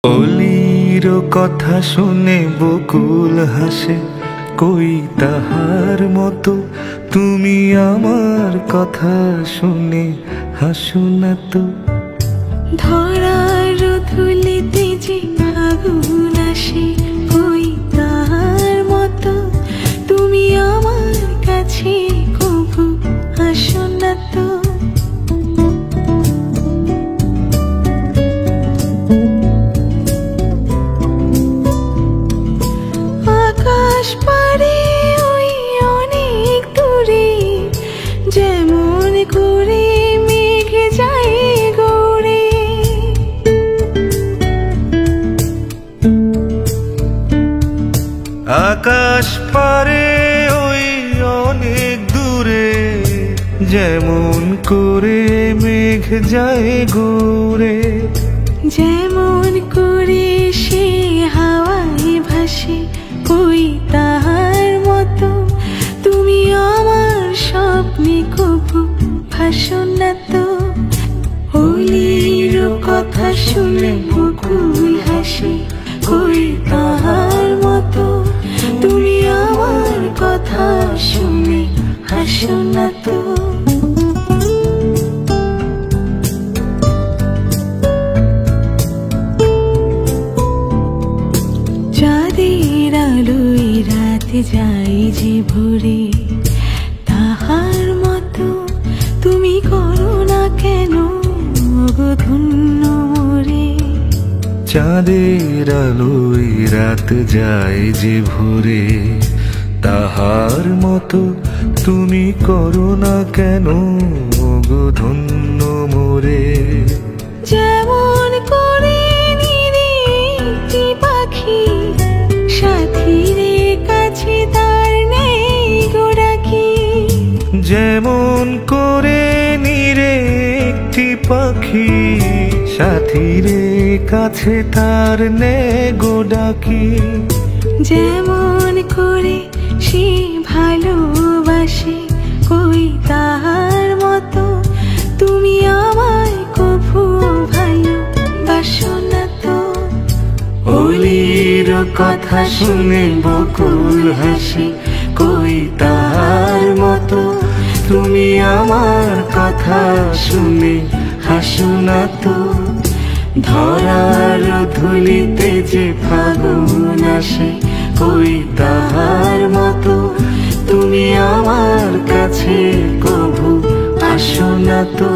কলির কথা শুনে বকুল হাসে, কই তাহার মতো তুমি আমার কথা শুনে হাসো না তো। ধরার ধুলিতে যে আগুন আসে, কই তাহার মতো তুমি আমার কাছে কভু আসো না তো। আকাশ পারে ওই অনেক দূরে, যেমন করে মেঘ যায় গৌরে। আকাশ পারে ওই অনেক দূরে, যেমন করে মেঘ যায় ঘুরে। যেমন করে সে হাওয়ায় ভাসে, কই তাহার মতো তুমি আমার স্বপ্নে কভু ভাসো না তো। হোলির কথা শুনে বকুল হাসে, কই তাহার মতো তুমি আমার কথা শুনে হাসো না তো। চাঁদের আলোয় রাতে যাই যে ভোরে, তাহার মতো তুমি করো না কেন গো ধন্য মোরে। চাঁদের আলোয় রাত যায় যে ভোরে, তাহার মতো তুমি করো না কেন গো ধন্য মোরে। যেমন করে নিরে পাখি সাথীরে কাছে তার নেই গো ডাকি। যেমন করে নিরে একটি পাখি, সাথীরে কাছে তার নে গো ডাকি। যেমন করে সে ভালোবাসে, কই তাহার মতো তুমি আমায় কভু ভালোবাসো না তো। হোলির কথা শুনে বকুল হাসে, কই তাহার মতো তুমি আমার কথা শুনে হাসো না তো। ধরার ধুলিতে যে ফাগুন আসে, কই তাহার মতো তুমি আমার কাছে কভু আসো না তো।